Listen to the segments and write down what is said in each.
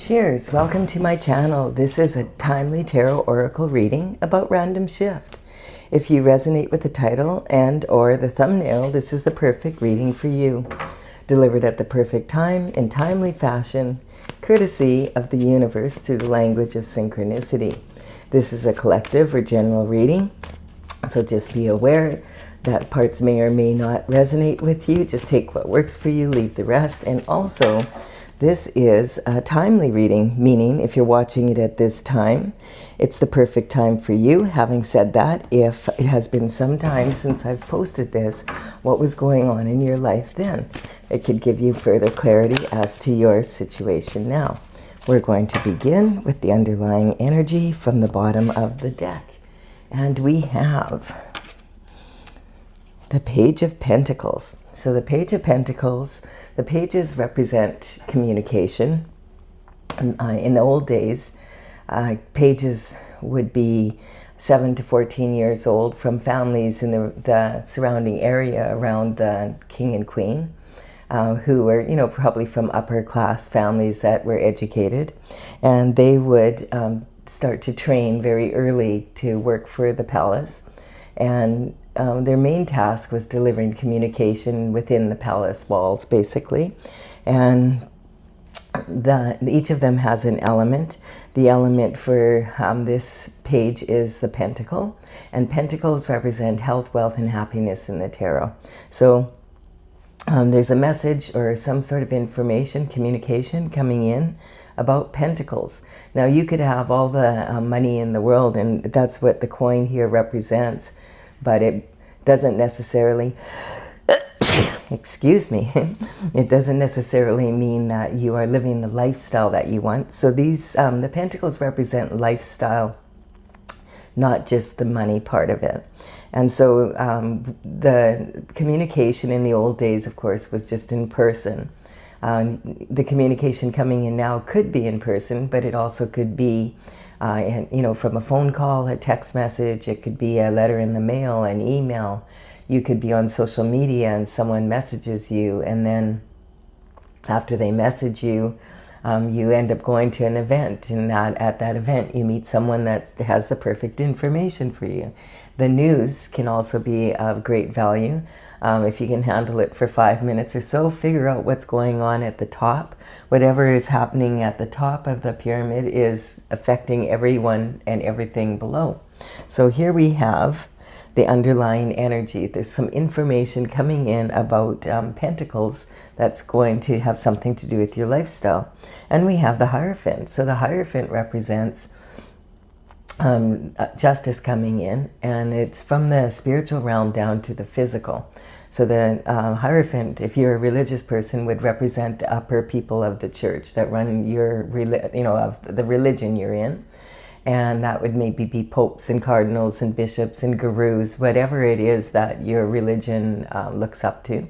Cheers! Welcome to my channel. This is a timely tarot oracle reading about random shift. If you resonate with the title and or the thumbnail, this is the perfect reading for you. Delivered at the perfect time in timely fashion, courtesy of the universe through the language of synchronicity. This is a collective or general reading, so just be aware that parts may or may not resonate with you. Just take what works for you, leave the rest. And also, this is a timely reading, meaning if you're watching it at this time, it's the perfect time for you. Having said that, if it has been some time since I've posted this, what was going on in your life then? It could give you further clarity as to your situation now. We're going to begin with the underlying energy from the bottom of the deck. And we have the Page of Pentacles. So the Page of Pentacles, the pages represent communication. In the old days, pages would be 7 to 14 years old from families in the surrounding area around the king and queen, who were, probably from upper class families that were educated. And they would start to train very early to work for the palace. And their main task was delivering communication within the palace walls, basically. And each of them has an element. The element for this page is the pentacle. And pentacles represent health, wealth, and happiness in the tarot. So there's a message or some sort of information, communication coming in about pentacles. Now, you could have all the money in the world, and that's what the coin here represents. But it doesn't necessarily, excuse me, it doesn't necessarily mean that you are living the lifestyle that you want. So these, the pentacles represent lifestyle, not just the money part of it. And so the communication in the old days, of course, was just in person. The communication coming in now could be in person, but it also could be from a phone call, a text message. It could be a letter in the mail, an email. You could be on social media and someone messages you, and then after they message you, you end up going to an event, and at that event you meet someone that has the perfect information for you. The news can also be of great value. If you can handle it for 5 minutes or so, figure out what's going on at the top. Whatever is happening at the top of the pyramid is affecting everyone and everything below. So here we have the underlying energy. There's some information coming in about pentacles that's going to have something to do with your lifestyle. And we have the Hierophant. So the Hierophant represents justice coming in, and it's from the spiritual realm down to the physical. So the Hierophant, if you're a religious person, would represent the upper people of the church that run your, of the religion you're in. And that would maybe be popes and cardinals and bishops and gurus, whatever it is that your religion looks up to.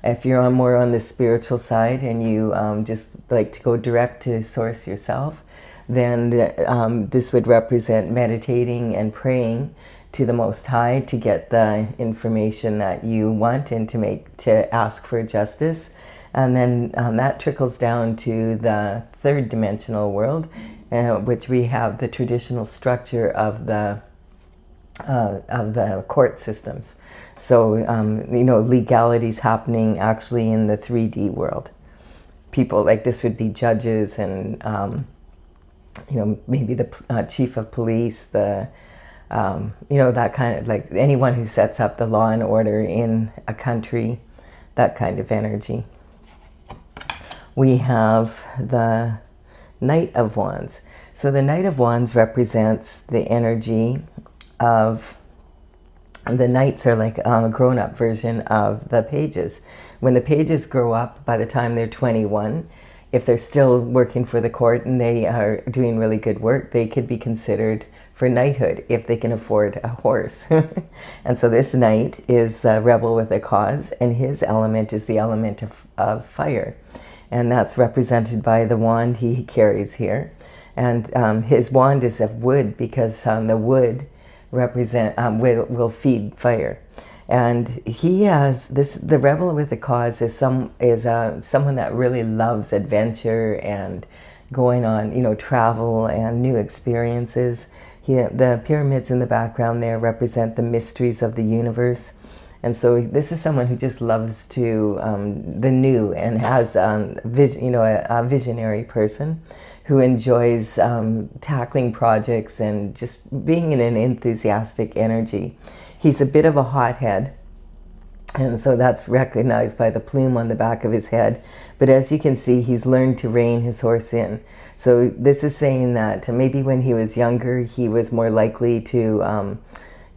If you're more on the spiritual side and you just like to go direct to source yourself, then this would represent meditating and praying to the Most High to get the information that you want and to ask for justice. And then that trickles down to the third dimensional world, which we have the traditional structure of the court systems. So, legalities happening actually in the 3D world. People like this would be judges and, maybe the chief of police, that kind of, like anyone who sets up the law and order in a country, that kind of energy. We have the Knight of Wands. So the Knight of Wands represents the energy of, the knights are like a grown-up version of the pages. When the pages grow up, by the time they're 21, if they're still working for the court and they are doing really good work, they could be considered for knighthood if they can afford a horse. And so this knight is a rebel with a cause, and his element is the element of fire. And that's represented by the wand he carries here. And his wand is of wood because the wood will feed fire. And he has this, the rebel with the cause is someone that really loves adventure and going on, you know, travel and new experiences. The pyramids in the background there represent the mysteries of the universe. And so this is someone who just loves to the new and has a visionary person who enjoys tackling projects and just being in an enthusiastic energy. He's a bit of a hothead, and so that's recognized by the plume on the back of his head. But as you can see, he's learned to rein his horse in. So this is saying that maybe when he was younger, he was more likely to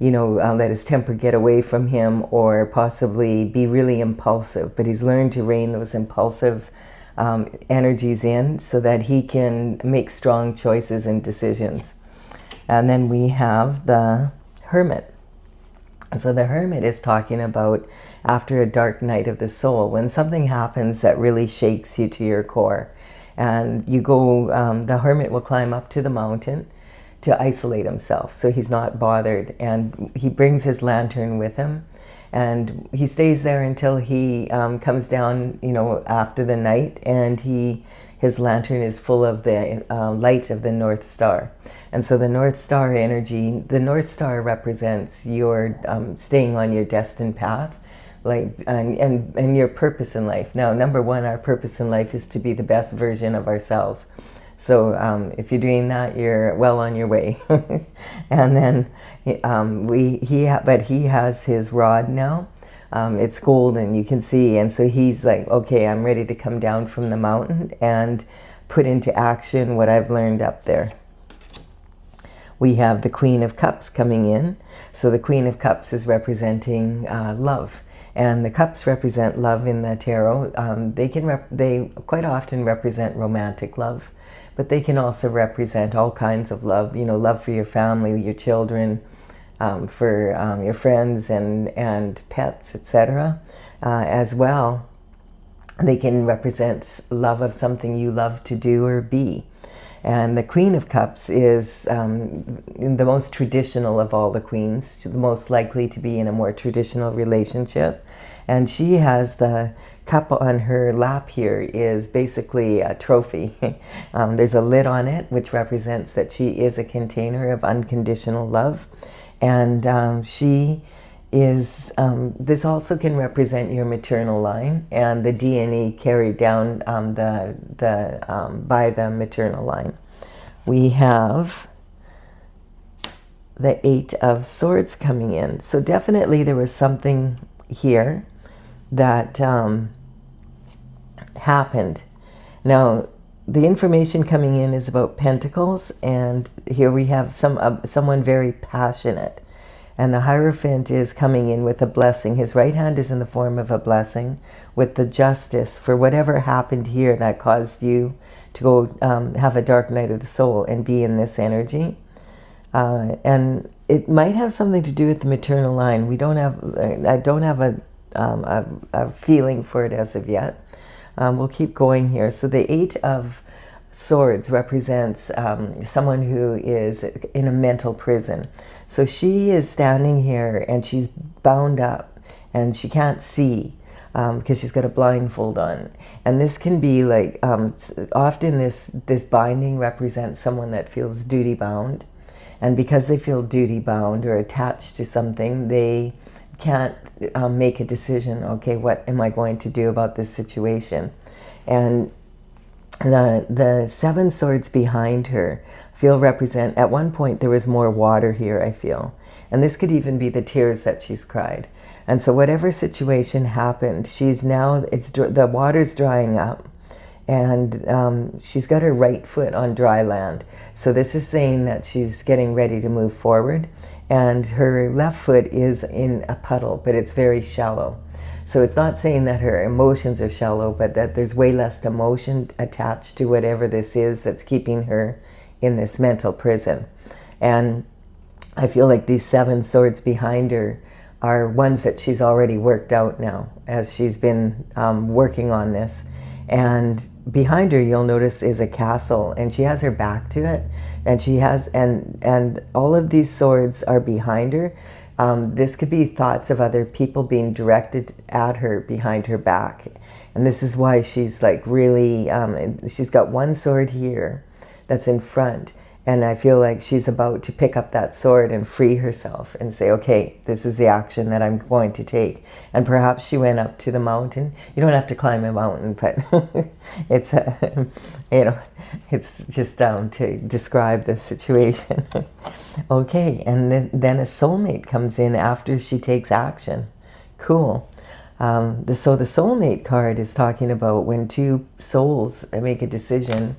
let his temper get away from him, or possibly be really impulsive. But he's learned to rein those impulsive energies in so that he can make strong choices and decisions. And then we have the Hermit. So the Hermit is talking about after a dark night of the soul, when something happens that really shakes you to your core. And you go, the Hermit will climb up to the mountain to isolate himself, so he's not bothered. And he brings his lantern with him, and he stays there until he comes down, after the night, and his lantern is full of the light of the North Star. And so the North Star energy, the North Star represents your staying on your destined path, and your purpose in life. Now, number one, our purpose in life is to be the best version of ourselves. So if you're doing that, you're well on your way. And then he has his rod now. It's golden, you can see. And so he's like, okay, I'm ready to come down from the mountain and put into action what I've learned up there. We have the Queen of Cups coming in. So the Queen of Cups is representing love. And the cups represent love in the tarot. They quite often represent romantic love, but they can also represent all kinds of love. Love for your family, your children, for your friends and pets, etc. As well, they can represent love of something you love to do or be. And the Queen of Cups is the most traditional of all the queens, the most likely to be in a more traditional relationship. And she has the cup on her lap here is basically a trophy. There's a lid on it, which represents that she is a container of unconditional love. And she is, this also can represent your maternal line and the DNA carried down by the maternal line. We have the Eight of Swords coming in. So definitely there was something here that happened. Now, the information coming in is about Pentacles, and here we have someone very passionate. And the Hierophant is coming in with a blessing. His right hand is in the form of a blessing with the Justice for whatever happened here that caused you to go have a dark night of the soul and be in this energy. And it might have something to do with the maternal line. I don't have a feeling for it as of yet. We'll keep going here. So the Eight of Swords represents someone who is in a mental prison. So she is standing here and she's bound up and she can't see because she's got a blindfold on. And this can be like, often this binding represents someone that feels duty bound. And because they feel duty bound or attached to something, they can't make a decision. Okay, what am I going to do about this situation? And the Seven Swords behind her represent, at one point there was more water here, I feel. And this could even be the tears that she's cried. And so whatever situation happened, the water's drying up. And she's got her right foot on dry land. So this is saying that she's getting ready to move forward. And her left foot is in a puddle, but it's very shallow. So it's not saying that her emotions are shallow, but that there's way less emotion attached to whatever this is that's keeping her in this mental prison. And I feel like these Seven Swords behind her are ones that she's already worked out now as she's been working on this. And behind her, you'll notice, is a castle, and she has her back to it, and she has, and all of these swords are behind her. This could be thoughts of other people being directed at her behind her back. And this is why she's like really, she's got one sword here that's in front. And I feel like she's about to pick up that sword and free herself and say, okay, this is the action that I'm going to take. And perhaps she went up to the mountain. You don't have to climb a mountain, but it's, it's just to describe the situation. Okay, and then a soulmate comes in after she takes action. Cool. So the soulmate card is talking about when two souls make a decision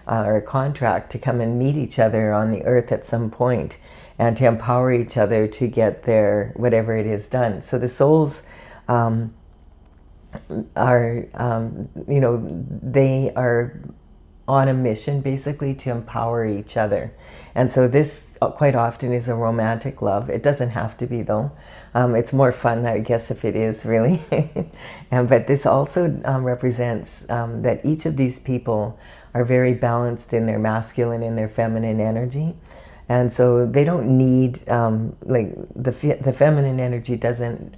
or a contract to come and meet each other on the earth at some point and to empower each other to get their whatever it is done. So the souls are, they are on a mission basically to empower each other. And so this quite often is a romantic love. It doesn't have to be though. It's more fun, I guess, if it is really. But this also represents that each of these people are very balanced in their masculine and their feminine energy. And so they don't need, like the feminine energy doesn't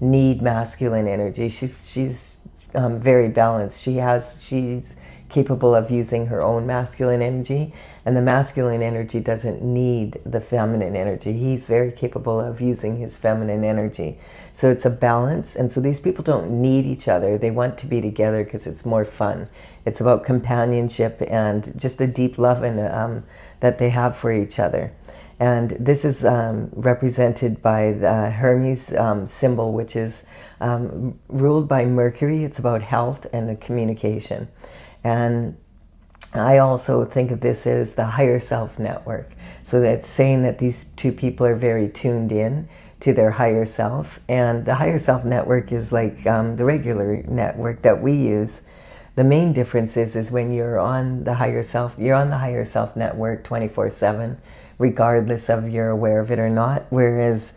need masculine energy. She's very balanced. She's capable of using her own masculine energy, and the masculine energy doesn't need the feminine energy. He's very capable of using his feminine energy. So it's a balance, and so these people don't need each other. They want to be together because it's more fun. It's about companionship and just the deep love and that they have for each other. And this is represented by the Hermes symbol, which is ruled by Mercury. It's about health and the communication. And I also think of this as the higher self network. So that's saying that these two people are very tuned in to their higher self. And the higher self network is like the regular network that we use. The main difference is when you're on the higher self, you're on the higher self network 24/7, regardless of you're aware of it or not. Whereas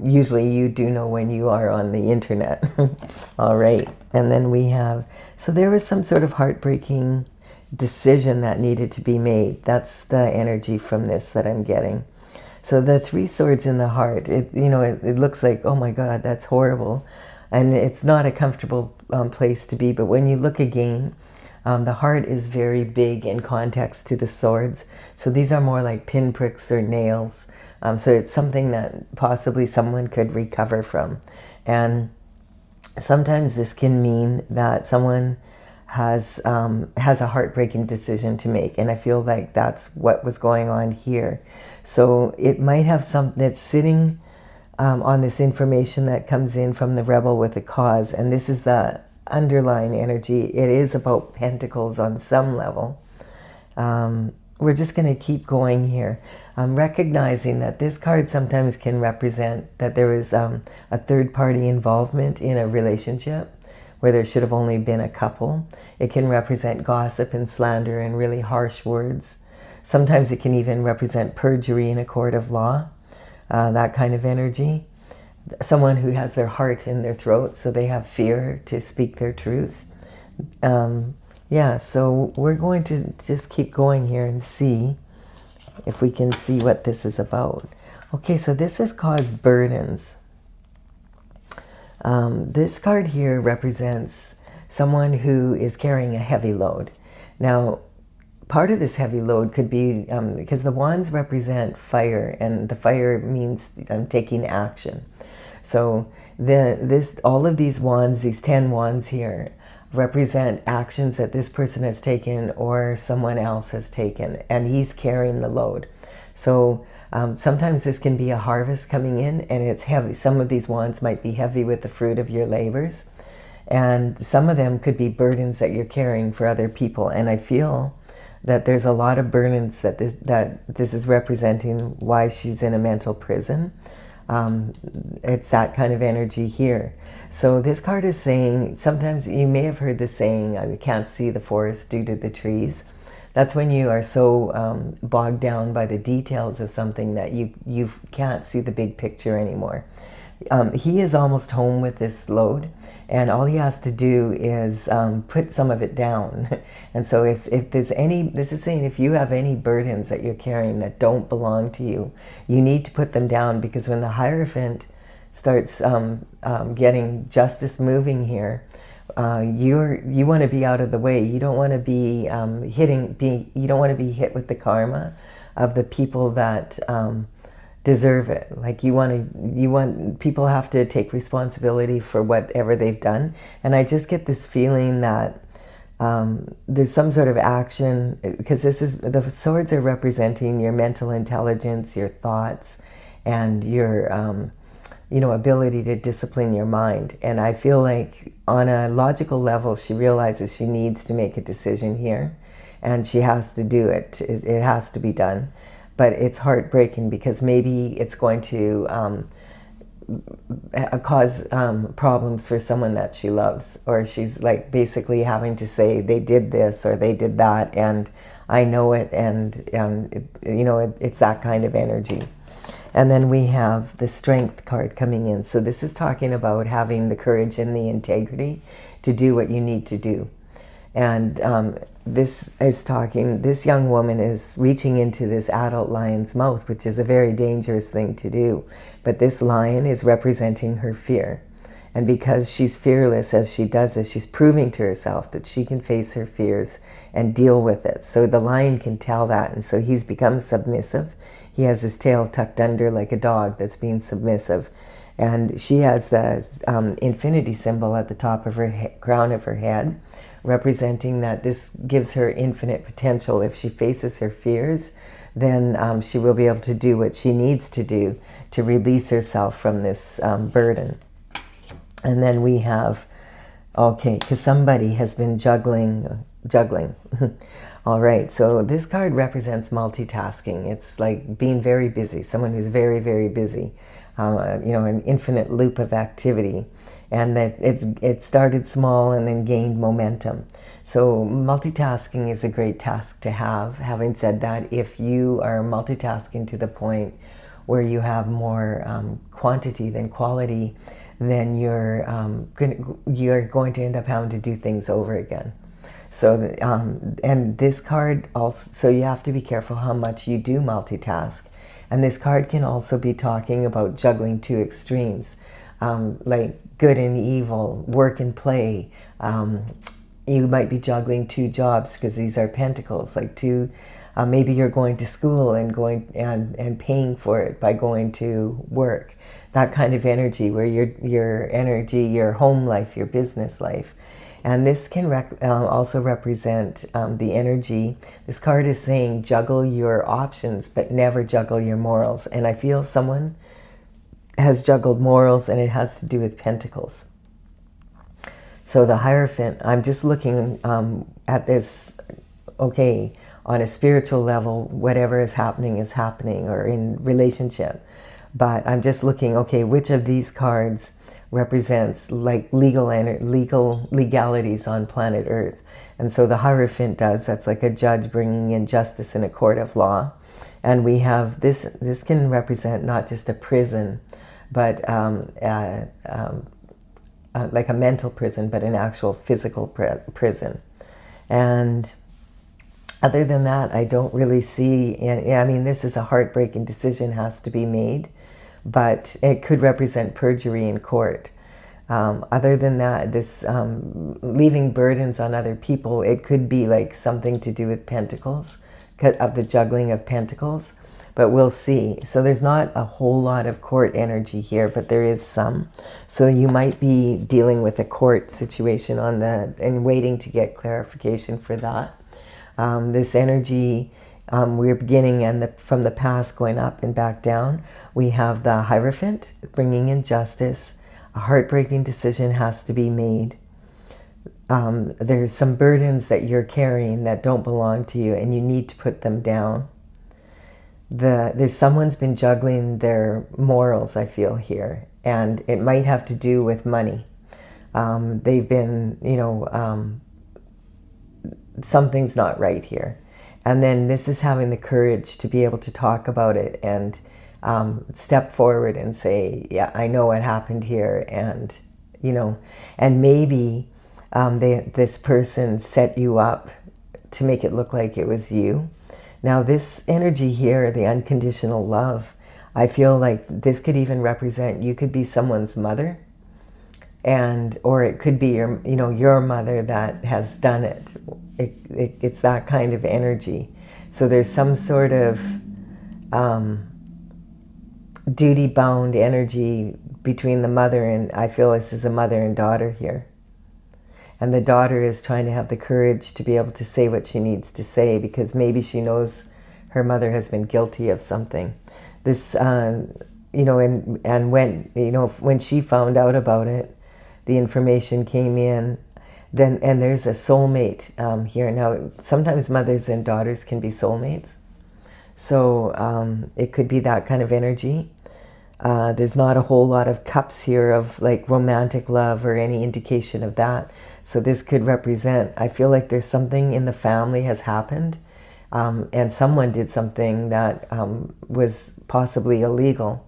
usually you do know when you are on the internet. All right. And then we have, so there was some sort of heartbreaking decision that needed to be made. That's the energy from this that I'm getting. So the three swords in the heart, it looks like, oh my God, that's horrible. And it's not a comfortable place to be. But when you look again, the heart is very big in context to the swords. So these are more like pinpricks or nails. So it's something that possibly someone could recover from. And sometimes this can mean that someone has a heartbreaking decision to make. And I feel like that's what was going on here. So it might have something that's sitting on this information that comes in from the rebel with a cause. And this is the underlying energy. It is about pentacles on some level. We're just going to keep going here. Recognizing that this card sometimes can represent that there is a third-party involvement in a relationship where there should have only been a couple. It can represent gossip and slander and really harsh words. Sometimes it can even represent perjury in a court of law, that kind of energy. Someone who has their heart in their throat, so they have fear to speak their truth. Yeah, so we're going to just keep going here and see if we can see what this is about. Okay, so this has caused burdens. This card here represents someone who is carrying a heavy load. Now, part of this heavy load could be, because the wands represent fire, and the fire means taking action. So all of these wands, these 10 wands here, represent actions that this person has taken or someone else has taken, and he's carrying the load. So sometimes this can be a harvest coming in, and it's heavy. Some of these wands might be heavy with the fruit of your labors, and some of them could be burdens that you're carrying for other people. And I feel that there's a lot of burdens that this is representing why she's in a mental prison. It's that kind of energy here. So this card is saying, sometimes you may have heard the saying, you can't see the forest due to the trees. That's when you are so bogged down by the details of something that you can't see the big picture anymore. he is almost home with this load, and all he has to do is put some of it down. And so if there's any, this is saying if you have any burdens that you're carrying that don't belong to you, you need to put them down, because when the Hierophant starts getting justice moving here, you want to be out of the way. You don't want to be you don't want to be hit with the karma of the people that deserve it. Like you want people have to take responsibility for whatever they've done. And I just get this feeling that there's some sort of action, because the swords are representing your mental intelligence, your thoughts, and your ability to discipline your mind. And I feel like on a logical level, she realizes she needs to make a decision here, and she has to do it. It has to be done. But it's heartbreaking, because maybe it's going to cause problems for someone that she loves, or she's like basically having to say they did this or they did that, and I know it, and it's that kind of energy. And then we have the Strength card coming in. So this is talking about having the courage and the integrity to do what you need to do. And this young woman is reaching into this adult lion's mouth, which is a very dangerous thing to do. But this lion is representing her fear. And because she's fearless as she does this, she's proving to herself that she can face her fears and deal with it. So the lion can tell that. And so he's become submissive. He has his tail tucked under like a dog that's being submissive. And she has the infinity symbol at the top of her crown of her head, representing that this gives her infinite potential. If she faces her fears, then she will be able to do what she needs to do to release herself from this burden. And then we have, okay, because somebody has been juggling. All right, so this card represents multitasking. It's like being very busy, someone who's very, very busy, an infinite loop of activity. And that it started small and then gained momentum. So multitasking is a great task to have. Having said that, if you are multitasking to the point where you have more quantity than quality, then you're going to end up having to do things over again. So, and this card also, so you have to be careful how much you do multitask. And this card can also be talking about juggling two extremes, like good and evil, work and play. You might be juggling two jobs, because these are pentacles, like two, maybe you're going to school and going and paying for it by going to work. That kind of energy, where your energy, your home life, your business life. And this can also represent the energy. This card is saying juggle your options, but never juggle your morals. And I feel someone has juggled morals, and it has to do with pentacles. So the Hierophant, I'm just looking at this, okay, on a spiritual level, whatever is happening, or in relationship. But I'm just looking, okay, which of these cards represents like legalities on planet Earth? And so the Hierophant does. That's like a judge bringing in justice in a court of law. And we have this can represent not just a prison, but like a mental prison, but an actual physical prison. And other than that, I don't really see, I mean, this is a heartbreaking decision, has to be made, but it could represent perjury in court. Other than that, this leaving burdens on other people, it could be like something to do with pentacles, of the juggling of pentacles, but we'll see. So there's not a whole lot of court energy here, but there is some. So you might be dealing with a court situation and waiting to get clarification for that. This energy, we're beginning from the past going up and back down. We have the Hierophant bringing in justice. A heartbreaking decision has to be made. There's some burdens that you're carrying that don't belong to you, and you need to put them down. There's someone's been juggling their morals, I feel here, and it might have to do with money. They've been, something's not right here. And then this is having the courage to be able to talk about it and step forward and say, yeah, I know what happened here, and and maybe this person set you up to make it look like it was you. Now this energy here, the unconditional love, I feel like this could even represent, you could be someone's mother, or it could be your mother that has done it. It's that kind of energy. So there's some sort of duty-bound energy between the mother and, I feel this is a mother and daughter here. And the daughter is trying to have the courage to be able to say what she needs to say, because maybe she knows her mother has been guilty of something. This, and when she found out about it, the information came in, and there's a soulmate here. Now, sometimes mothers and daughters can be soulmates. So it could be that kind of energy. There's not a whole lot of cups here of like romantic love or any indication of that. So this could represent, I feel like there's something in the family has happened, and someone did something that was possibly illegal.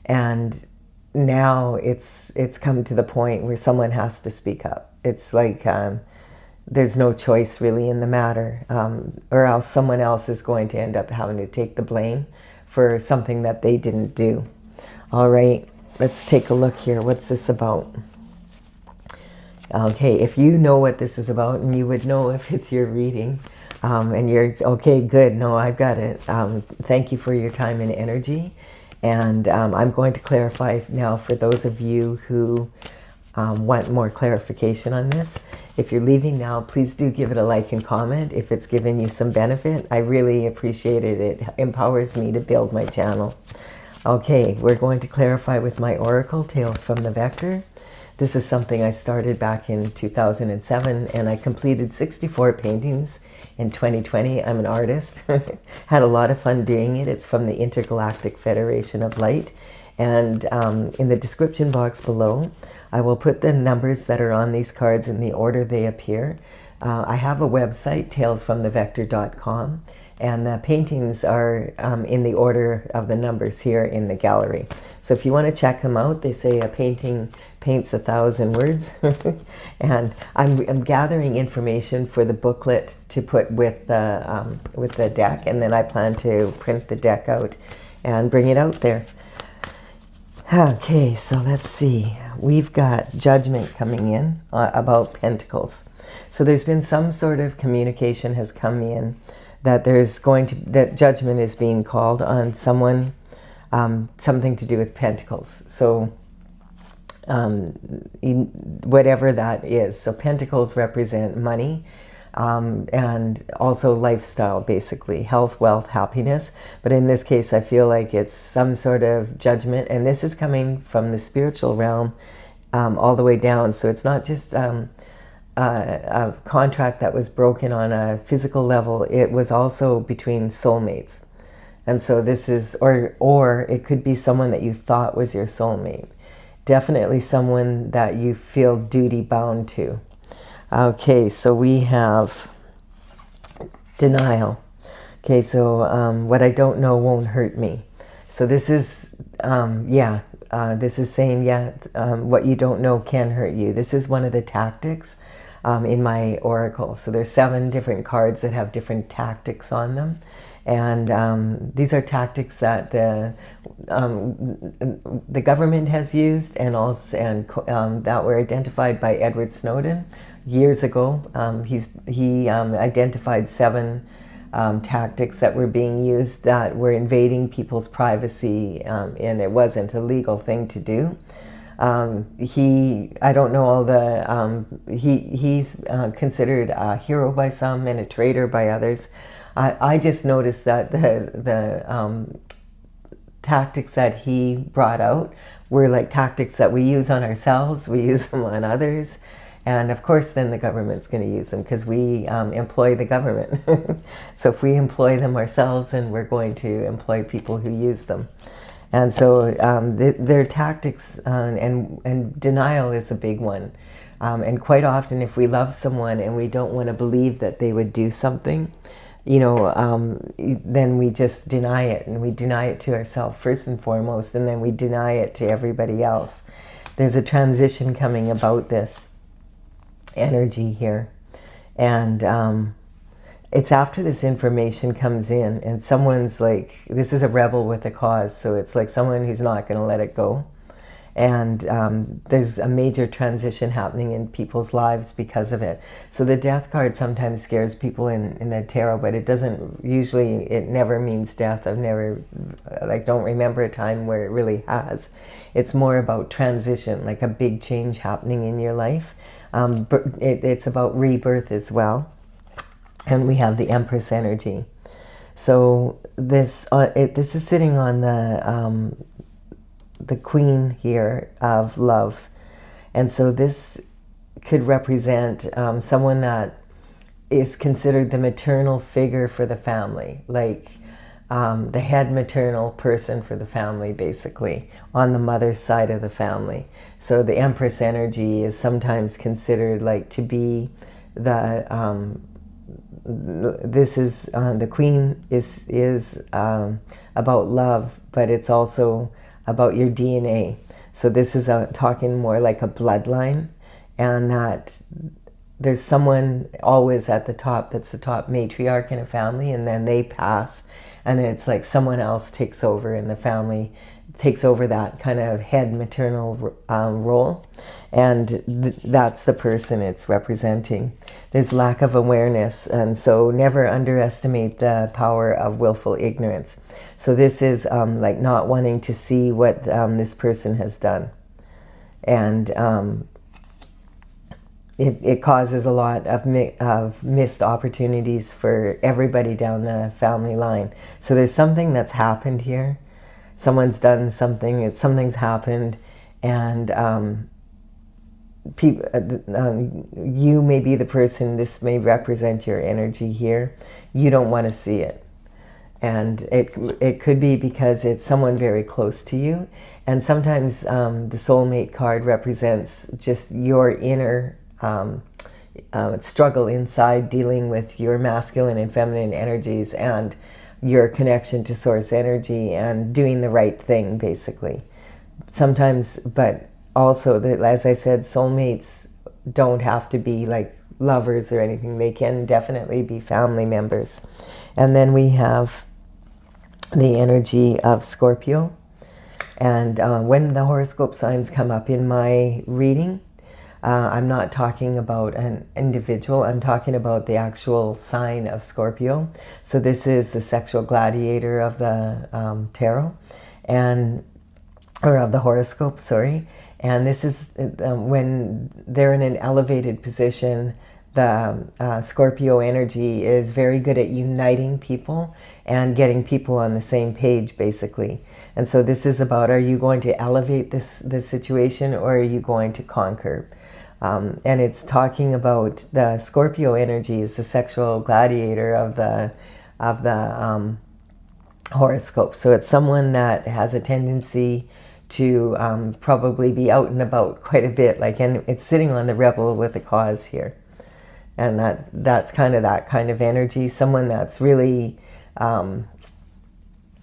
And now it's come to the point where someone has to speak up. It's like there's no choice really in the matter, or else someone else is going to end up having to take the blame for something that they didn't do. All right, let's take a look here. What's this about? Okay, if you know what this is about, and you would know if it's your reading, and you're, okay, good, no, I've got it. Thank you for your time and energy. And I'm going to clarify now for those of you who want more clarification on this. If you're leaving now, please do give it a like and comment if it's given you some benefit. I really appreciate it. It empowers me to build my channel. Okay, we're going to clarify with my oracle, Tales from the Vector. This is something I started back in 2007, and I completed 64 paintings in 2020. I'm an artist. Had a lot of fun doing it. It's from the Intergalactic Federation of Light. And in the description box below, I will put the numbers that are on these cards in the order they appear. I have a website, talesfromthevector.com, and the paintings are in the order of the numbers here in the gallery. So if you want to check them out, they say a painting paints 1,000 words. And I'm gathering information for the booklet to put with the deck, and then I plan to print the deck out and bring it out there. Okay, so let's see. We've got Judgment coming in about Pentacles. So there's been some sort of communication has come in that that Judgment is being called on someone, something to do with Pentacles. So whatever that is. So Pentacles represent money, and also lifestyle, basically health, wealth, happiness. But in this case, I feel like it's some sort of judgment, and this is coming from the spiritual realm all the way down. So it's not just a contract that was broken on a physical level. It was also between soulmates. And so this is, or it could be someone that you thought was your soulmate. Definitely someone that you feel duty bound to. Okay, so we have denial. Okay, so what I don't know won't hurt me. So this is, this is saying, what you don't know can hurt you. This is one of the tactics in my oracle. So there's 7 different cards that have different tactics on them. And these are tactics that the government has used, and also that were identified by Edward Snowden years ago. He identified 7 tactics that were being used that were invading people's privacy, and it wasn't a legal thing to do. I don't know all the, he's considered a hero by some and a traitor by others. I just noticed that the tactics that he brought out were like tactics that we use on ourselves, we use them on others, and of course then the government's going to use them because we employ the government. So if we employ them ourselves, then we're going to employ people who use them. And so their tactics, and denial is a big one. And quite often if we love someone and we don't want to believe that they would do something, then we just deny it, and we deny it to ourselves first and foremost, and then we deny it to everybody else. There's a transition coming about this energy here, and it's after this information comes in and someone's like, this is a rebel with a cause, so it's like someone who's not going to let it go. And there's a major transition happening in people's lives because of it. So the death card sometimes scares people in the tarot, but it doesn't usually, it never means death. I've never, don't remember a time where it really has. It's more about transition, like a big change happening in your life. It's about rebirth as well. And we have the Empress energy. So this is sitting on the Queen here of love, and so this could represent someone that is considered the maternal figure for the family, like the head maternal person for the family, basically on the mother's side of the family. So the Empress energy is sometimes considered like to be the the Queen is about love, but it's also about your DNA. So this is talking more like a bloodline, and that there's someone always at the top that's the top matriarch in a family, and then they pass, and then it's like someone else takes over in the family, takes over that kind of head maternal role, and that's the person it's representing. There's lack of awareness, and so never underestimate the power of willful ignorance. So this is like not wanting to see what this person has done, and it causes a lot of missed opportunities for everybody down the family line. So there's something that's happened here. Someone's done something, something's happened, and you may be the person, this may represent your energy here. You don't want to see it. And it could be because it's someone very close to you. And sometimes the soulmate card represents just your inner struggle inside, dealing with your masculine and feminine energies and your connection to source energy and doing the right thing, basically. Sometimes, but also, as I said, soulmates don't have to be like lovers or anything. They can definitely be family members. And then we have the energy of Scorpio. And when the horoscope signs come up in my reading, I'm not talking about an individual, I'm talking about the actual sign of Scorpio. So this is the sexual gladiator of the tarot, or of the horoscope, sorry. And this is when they're in an elevated position, the Scorpio energy is very good at uniting people and getting people on the same page, basically. And so this is about, are you going to elevate this situation, or are you going to conquer? And it's talking about the Scorpio energy is the sexual gladiator of the horoscope. So it's someone that has a tendency to probably be out and about quite a bit, and it's sitting on the rebel with a cause here. And that's kind of that kind of energy, someone that's really out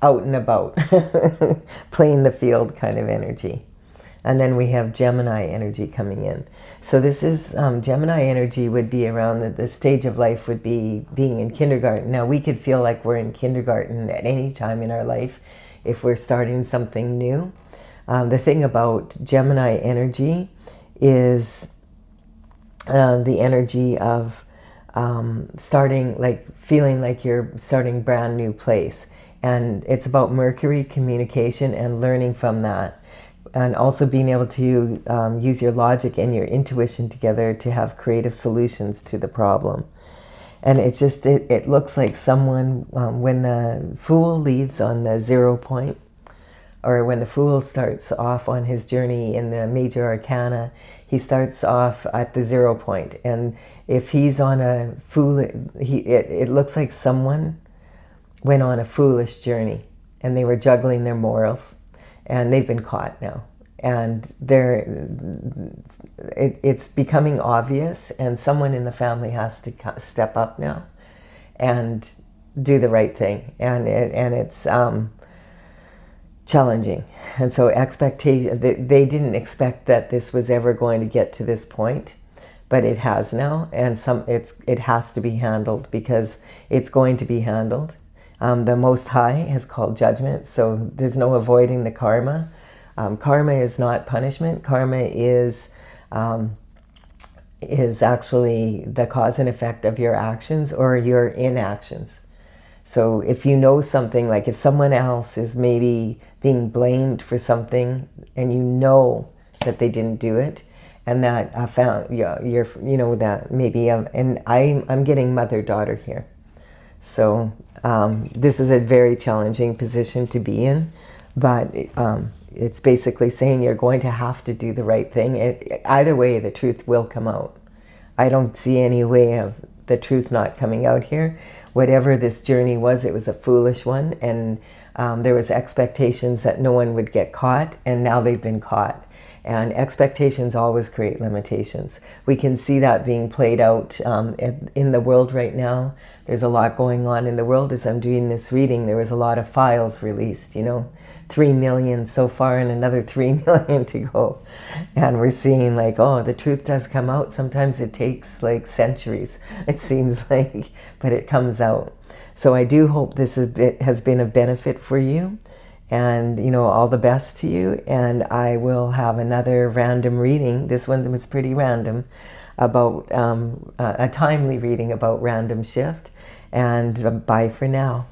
and about, playing the field kind of energy. And then we have Gemini energy coming in. So this is, Gemini energy would be around the stage of life would be being in kindergarten. Now we could feel like we're in kindergarten at any time in our life if we're starting something new. The thing about Gemini energy is the energy of feeling like you're starting brand new place. And it's about Mercury, communication, and learning from that. And also being able to use your logic and your intuition together to have creative solutions to the problem. And it's just, it looks like someone, when the Fool leaves on the 0 point, or when the Fool starts off on his journey in the major arcana, he starts off at the 0 point. And if he's on a fool, it looks like someone went on a foolish journey and they were juggling their morals. And they've been caught now, and it's becoming obvious, and someone in the family has to step up now, and do the right thing, and it's challenging. And so expectation, they didn't expect that this was ever going to get to this point, but it has now, and it has to be handled, because it's going to be handled. The Most High has called judgment, so there's no avoiding the karma. Karma is not punishment. Karma is actually the cause and effect of your actions or your inactions. So if you know something, like if someone else is maybe being blamed for something and you know that they didn't do it, and that that maybe, and I'm getting mother-daughter here. So this is a very challenging position to be in, but it's basically saying you're going to have to do the right thing. Either way, the truth will come out. I don't see any way of the truth not coming out here. Whatever this journey was, it was a foolish one, and there was expectations that no one would get caught, and now they've been caught. And expectations always create limitations. We can see that being played out in the world right now. There's a lot going on in the world. As I'm doing this reading, there was a lot of files released, 3 million so far and another 3 million to go. And we're seeing like, oh, the truth does come out. Sometimes it takes like centuries, it seems like, but it comes out. So I do hope this has been a benefit for you. And, all the best to you. And I will have another random reading. This one was pretty random, about a timely reading about random shift. And bye for now.